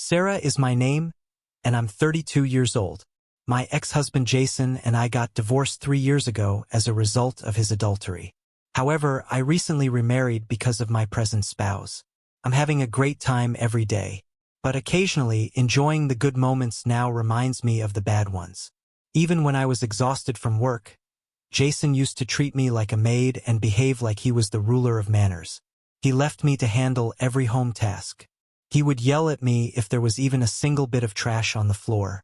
Sarah is my name, and I'm 32 years old. My ex-husband Jason and I got divorced 3 years ago as a result of his adultery. However, I recently remarried because of my present spouse. I'm having a great time every day, but occasionally enjoying the good moments now reminds me of the bad ones. Even when I was exhausted from work, Jason used to treat me like a maid and behave like he was the ruler of manners. He left me to handle every home task. He would yell at me if there was even a single bit of trash on the floor.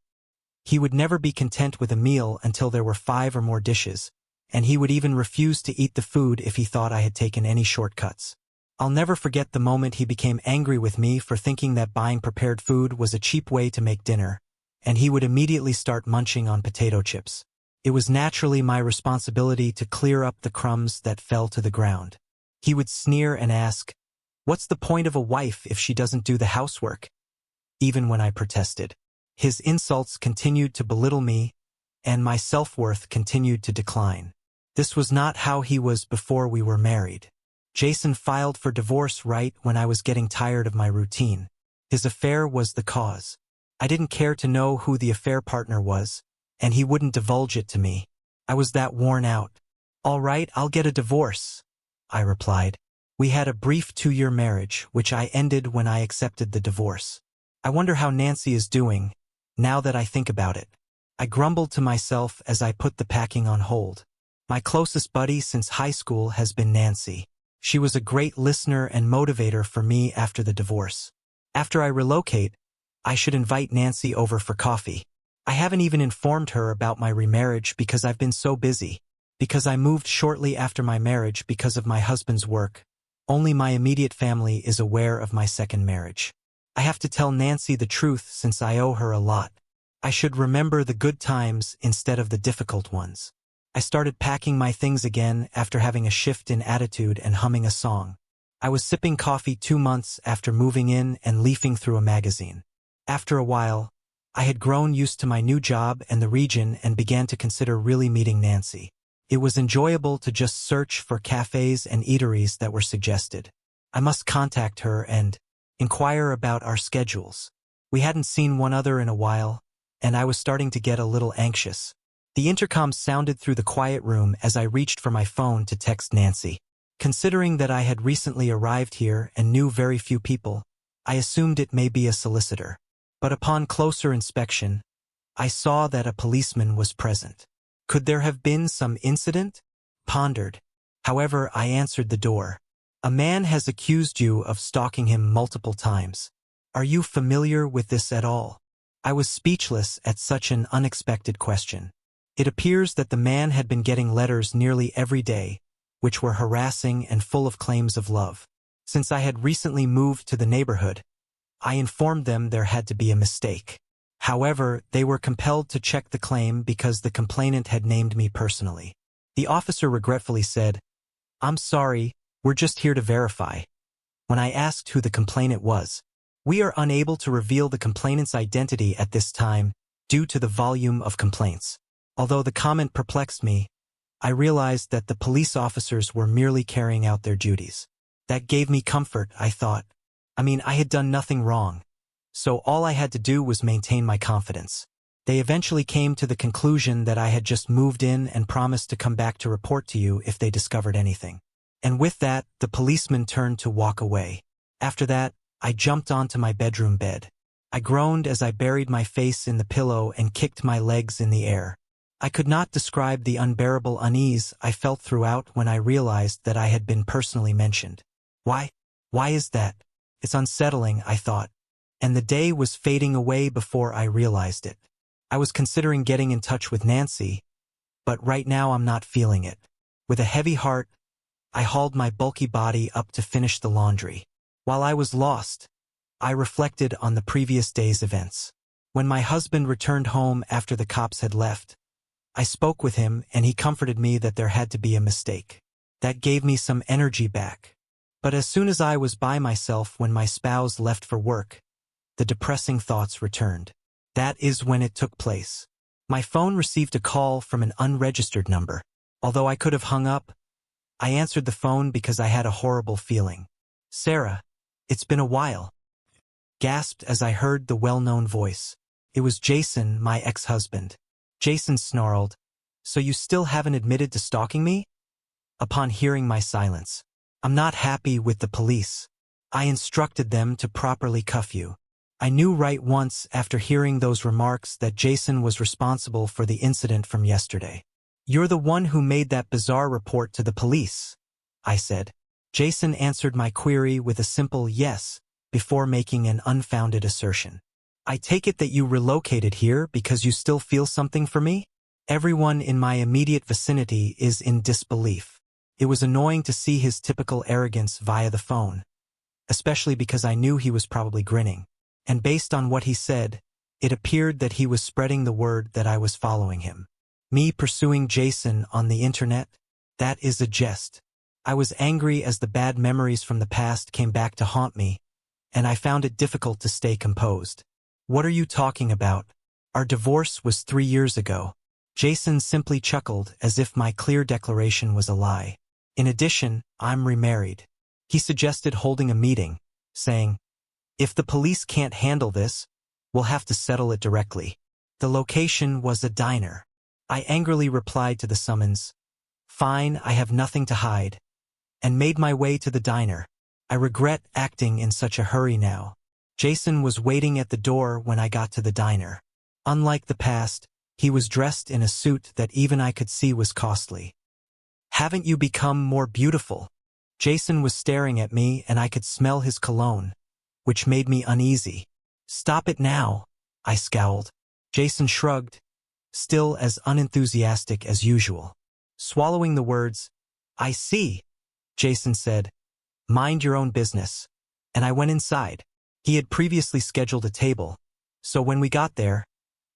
He would never be content with a meal until there were 5 or more dishes, and he would even refuse to eat the food if he thought I had taken any shortcuts. I'll never forget the moment he became angry with me for thinking that buying prepared food was a cheap way to make dinner, and he would immediately start munching on potato chips. It was naturally my responsibility to clear up the crumbs that fell to the ground. He would sneer and ask, "What's the point of a wife if she doesn't do the housework?" Even when I protested. His insults continued to belittle me, and my self-worth continued to decline. This was not how he was before we were married. Jason filed for divorce right when I was getting tired of my routine. His affair was the cause. I didn't care to know who the affair partner was, and he wouldn't divulge it to me. I was that worn out. "All right, I'll get a divorce," I replied. We had a brief 2-year marriage, which I ended when I accepted the divorce. I wonder how Nancy is doing, now that I think about it. I grumbled to myself as I put the packing on hold. My closest buddy since high school has been Nancy. She was a great listener and motivator for me after the divorce. After I relocate, I should invite Nancy over for coffee. I haven't even informed her about my remarriage because I've been so busy. Because I moved shortly after my marriage because of my husband's work, only my immediate family is aware of my second marriage. I have to tell Nancy the truth since I owe her a lot. I should remember the good times instead of the difficult ones. I started packing my things again after having a shift in attitude and humming a song. I was sipping coffee 2 months after moving in and leafing through a magazine. After a while, I had grown used to my new job and the region and began to consider really meeting Nancy. It was enjoyable to just search for cafes and eateries that were suggested. I must contact her and inquire about our schedules. We hadn't seen one another in a while, and I was starting to get a little anxious. The intercom sounded through the quiet room as I reached for my phone to text Nancy. Considering that I had recently arrived here and knew very few people, I assumed it may be a solicitor. But upon closer inspection, I saw that a policeman was present. Could there have been some incident? Pondered. However, I answered the door. "A man has accused you of stalking him multiple times. Are you familiar with this at all?" I was speechless at such an unexpected question. It appears that the man had been getting letters nearly every day, which were harassing and full of claims of love. Since I had recently moved to the neighborhood, I informed them there had to be a mistake. However, they were compelled to check the claim because the complainant had named me personally. The officer regretfully said, "I'm sorry, we're just here to verify." When I asked who the complainant was, "We are unable to reveal the complainant's identity at this time due to the volume of complaints." Although the comment perplexed me, I realized that the police officers were merely carrying out their duties. That gave me comfort, I thought. I had done nothing wrong, so all I had to do was maintain my confidence. They eventually came to the conclusion that I had just moved in and promised to come back to report to you if they discovered anything. And with that, the policeman turned to walk away. After that, I jumped onto my bedroom bed. I groaned as I buried my face in the pillow and kicked my legs in the air. I could not describe the unbearable unease I felt throughout when I realized that I had been personally mentioned. Why is that? It's unsettling, I thought, and the day was fading away before I realized it. I was considering getting in touch with Nancy, but right now I'm not feeling it. With a heavy heart, I hauled my bulky body up to finish the laundry. While I was lost, I reflected on the previous day's events. When my husband returned home after the cops had left, I spoke with him and he comforted me that there had to be a mistake. That gave me some energy back. But as soon as I was by myself when my spouse left for work, the depressing thoughts returned. That is when it took place. My phone received a call from an unregistered number. Although I could have hung up, I answered the phone because I had a horrible feeling. "Sarah, it's been a while." gasped as I heard the well-known voice. It was Jason, my ex-husband. Jason snarled, "So you still haven't admitted to stalking me?" Upon hearing my silence, "I'm not happy with the police. I instructed them to properly cuff you." I knew right once after hearing those remarks that Jason was responsible for the incident from yesterday. "You're the one who made that bizarre report to the police," I said. Jason answered my query with a simple yes before making an unfounded assertion. "I take it that you relocated here because you still feel something for me?" Everyone in my immediate vicinity is in disbelief. It was annoying to see his typical arrogance via the phone, especially because I knew he was probably grinning. And based on what he said, it appeared that he was spreading the word that I was following him. Me pursuing Jason on the internet? That is a jest. I was angry as the bad memories from the past came back to haunt me, and I found it difficult to stay composed. "What are you talking about? Our divorce was 3 years ago." Jason simply chuckled as if my clear declaration was a lie. "In addition, I'm remarried." He suggested holding a meeting, saying, "If the police can't handle this, we'll have to settle it directly." The location was a diner. I angrily replied to the summons, "Fine, I have nothing to hide," and made my way to the diner. I regret acting in such a hurry now. Jason was waiting at the door when I got to the diner. Unlike the past, he was dressed in a suit that even I could see was costly. "Haven't you become more beautiful?" Jason was staring at me and I could smell his cologne, which made me uneasy. "Stop it now," I scowled. Jason shrugged, still as unenthusiastic as usual. Swallowing the words, "I see," Jason said, "Mind your own business," and I went inside. He had previously scheduled a table, so when we got there,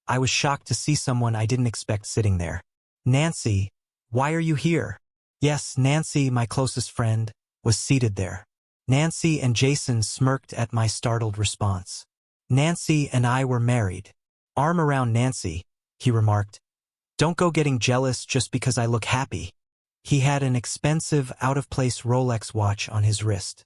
I was shocked to see someone I didn't expect sitting there. "Nancy, why are you here?" Yes, Nancy, my closest friend, was seated there. Nancy and Jason smirked at my startled response. Nancy and I were married. Arm around Nancy, he remarked. "Don't go getting jealous just because I look happy." He had an expensive, out-of-place Rolex watch on his wrist.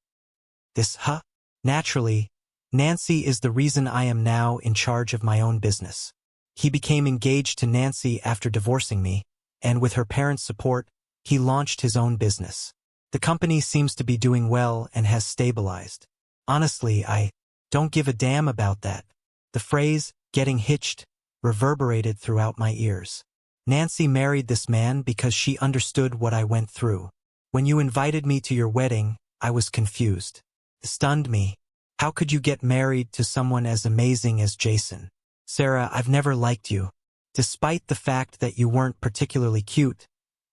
Naturally, Nancy is the reason I am now in charge of my own business. He became engaged to Nancy after divorcing me, and with her parents' support, he launched his own business. The company seems to be doing well and has stabilized. Honestly, I don't give a damn about that. The phrase, "getting hitched," reverberated throughout my ears. Nancy married this man because she understood what I went through. When you invited me to your wedding, I was confused. It stunned me. How could you get married to someone as amazing as Jason? "Sarah, I've never liked you. Despite the fact that you weren't particularly cute,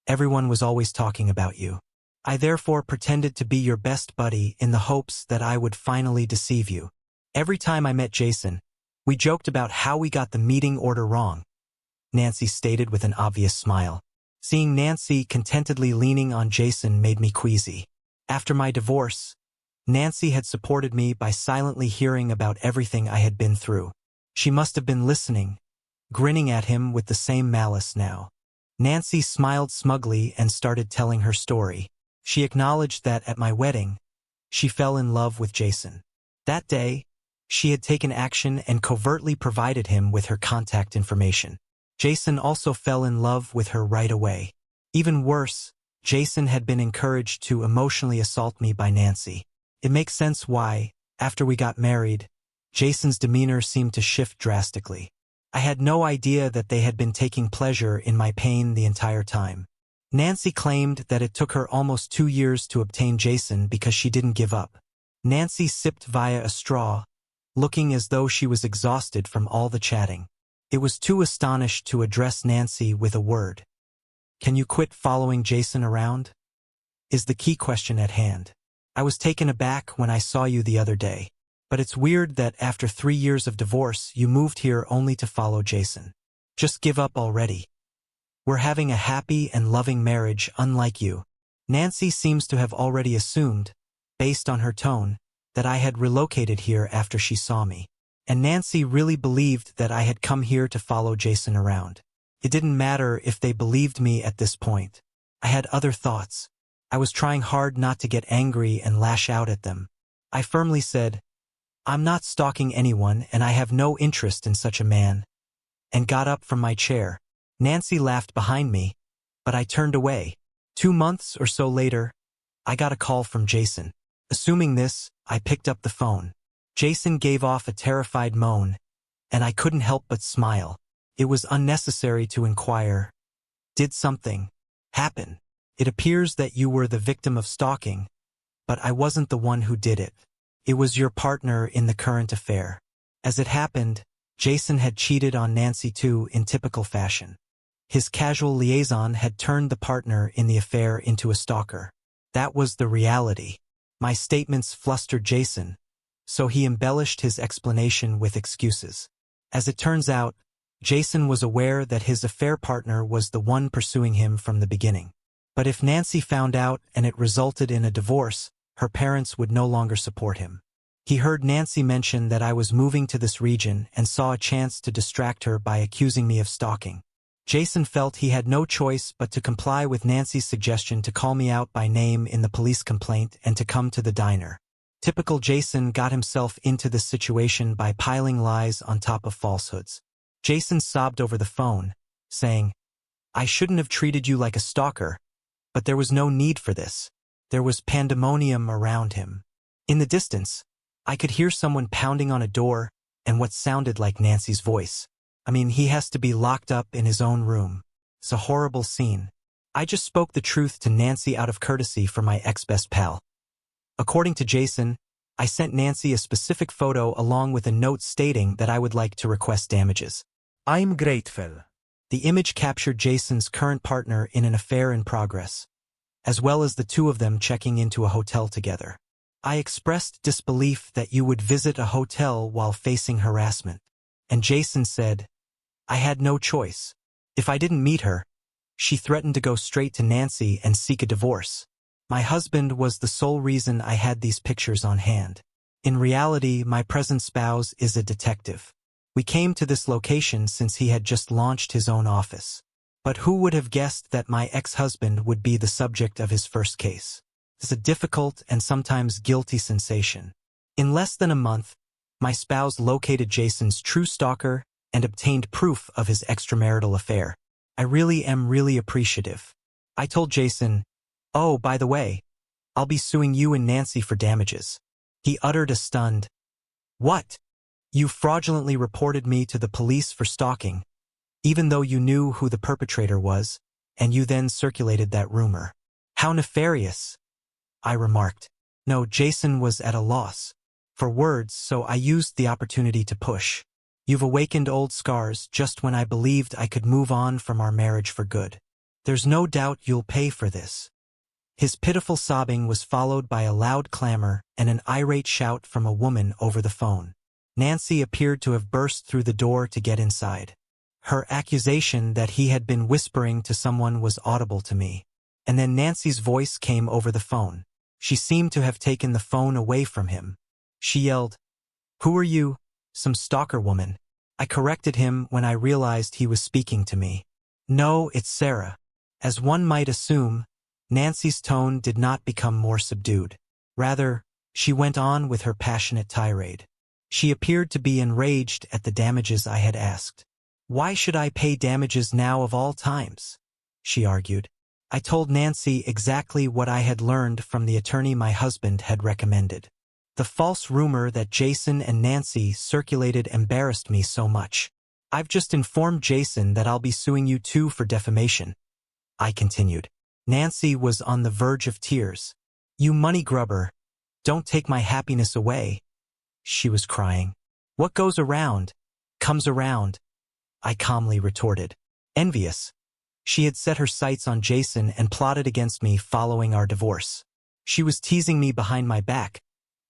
everyone was always talking about you. I therefore pretended to be your best buddy in the hopes that I would finally deceive you. Every time I met Jason, we joked about how we got the meeting order wrong," Nancy stated with an obvious smile. Seeing Nancy contentedly leaning on Jason made me queasy. After my divorce, Nancy had supported me by silently hearing about everything I had been through. She must have been listening, grinning at him with the same malice now. Nancy smiled smugly and started telling her story. She acknowledged that at my wedding, she fell in love with Jason. That day, she had taken action and covertly provided him with her contact information. Jason also fell in love with her right away. Even worse, Jason had been encouraged to emotionally assault me by Nancy. It makes sense why, after we got married, Jason's demeanor seemed to shift drastically. I had no idea that they had been taking pleasure in my pain the entire time. Nancy claimed that it took her almost 2 years to obtain Jason because she didn't give up. Nancy sipped via a straw, looking as though she was exhausted from all the chatting. It was too astonished to address Nancy with a word. "Can you quit following Jason around?" is the key question at hand. "I was taken aback when I saw you the other day. But it's weird that after 3 years of divorce, you moved here only to follow Jason. Just give up already. We're having a happy and loving marriage unlike you." Nancy seems to have already assumed, based on her tone, that I had relocated here after she saw me. And Nancy really believed that I had come here to follow Jason around. It didn't matter if they believed me at this point. I had other thoughts. I was trying hard not to get angry and lash out at them. I firmly said, I'm not stalking anyone and I have no interest in such a man. And got up from my chair. Nancy laughed behind me, but I turned away. 2 months or so later, I got a call from Jason. Assuming this, I picked up the phone. Jason gave off a terrified moan, and I couldn't help but smile. It was unnecessary to inquire. Did something happen? It appears that you were the victim of stalking, but I wasn't the one who did it. It was your partner in the current affair. As it happened, Jason had cheated on Nancy too in typical fashion. His casual liaison had turned the partner in the affair into a stalker. That was the reality. My statements flustered Jason, so he embellished his explanation with excuses. As it turns out, Jason was aware that his affair partner was the one pursuing him from the beginning. But if Nancy found out and it resulted in a divorce, her parents would no longer support him. He heard Nancy mention that I was moving to this region and saw a chance to distract her by accusing me of stalking. Jason felt he had no choice but to comply with Nancy's suggestion to call me out by name in the police complaint and to come to the diner. Typical Jason got himself into this situation by piling lies on top of falsehoods. Jason sobbed over the phone, saying, "I shouldn't have treated you like a stalker, but there was no need for this." There was pandemonium around him. In the distance, I could hear someone pounding on a door and what sounded like Nancy's voice. He has to be locked up in his own room. It's a horrible scene. I just spoke the truth to Nancy out of courtesy for my ex-best pal. According to Jason, I sent Nancy a specific photo along with a note stating that I would like to request damages. I'm grateful. The image captured Jason's current partner in an affair in progress, as well as the two of them checking into a hotel together. I expressed disbelief that you would visit a hotel while facing harassment. And Jason said, I had no choice. If I didn't meet her, she threatened to go straight to Nancy and seek a divorce. My husband was the sole reason I had these pictures on hand. In reality, my present spouse is a detective. We came to this location since he had just launched his own office. But who would have guessed that my ex-husband would be the subject of his first case? It's a difficult and sometimes guilty sensation. In less than a month, my spouse located Jason's true stalker and obtained proof of his extramarital affair. I really am appreciative. I told Jason, "Oh, by the way, I'll be suing you and Nancy for damages." He uttered a stunned, "What? You fraudulently reported me to the police for stalking, even though you knew who the perpetrator was, and you then circulated that rumor. How nefarious," I remarked. No, Jason was at a loss for words, so I used the opportunity to push. "You've awakened old scars just when I believed I could move on from our marriage for good. There's no doubt you'll pay for this." His pitiful sobbing was followed by a loud clamor and an irate shout from a woman over the phone. Nancy appeared to have burst through the door to get inside. Her accusation that he had been whispering to someone was audible to me. And then Nancy's voice came over the phone. She seemed to have taken the phone away from him. She yelled, "Who are you? Some stalker woman." I corrected him when I realized he was speaking to me. "No, it's Sarah." As one might assume, Nancy's tone did not become more subdued. Rather, she went on with her passionate tirade. She appeared to be enraged at the damages I had asked. "Why should I pay damages now of all times?" she argued. I told Nancy exactly what I had learned from the attorney my husband had recommended. The false rumor that Jason and Nancy circulated embarrassed me so much. "I've just informed Jason that I'll be suing you too for defamation," I continued. Nancy was on the verge of tears. "You money grubber, don't take my happiness away," she was crying. "What goes around, comes around," I calmly retorted. Envious, she had set her sights on Jason and plotted against me following our divorce. She was teasing me behind my back,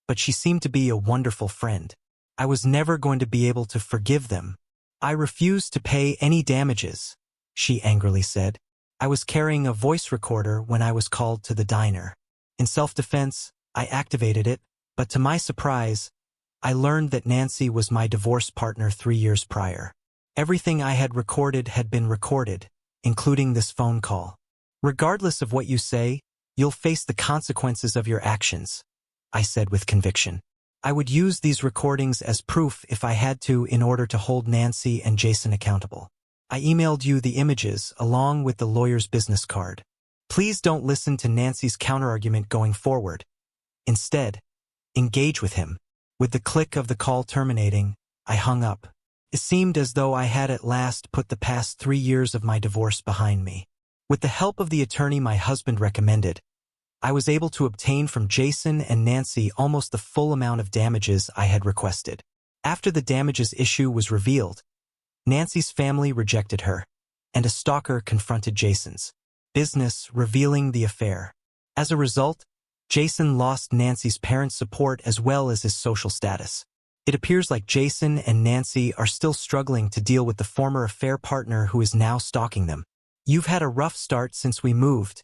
but she seemed to be a wonderful friend. I was never going to be able to forgive them. "I refuse to pay any damages," she angrily said. I was carrying a voice recorder when I was called to the diner. In self-defense, I activated it, but to my surprise, I learned that Nancy was my divorce partner 3 years prior. Everything I had been recorded, including this phone call. "Regardless of what you say, you'll face the consequences of your actions," I said with conviction. I would use these recordings as proof if I had to in order to hold Nancy and Jason accountable. I emailed you the images along with the lawyer's business card. Please don't listen to Nancy's counterargument going forward. Instead, engage with him. With the click of the call terminating, I hung up. It seemed as though I had at last put the past 3 years of my divorce behind me. With the help of the attorney my husband recommended, I was able to obtain from Jason and Nancy almost the full amount of damages I had requested. After the damages issue was revealed, Nancy's family rejected her, and a stalker confronted Jason's business, revealing the affair. As a result, Jason lost Nancy's parents' support as well as his social status. It appears like Jason and Nancy are still struggling to deal with the former affair partner who is now stalking them. You've had a rough start since we moved.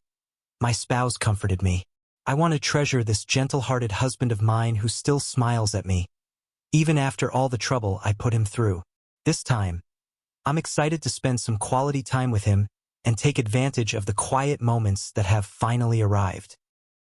My spouse comforted me. I want to treasure this gentle-hearted husband of mine who still smiles at me, even after all the trouble I put him through. This time, I'm excited to spend some quality time with him and take advantage of the quiet moments that have finally arrived.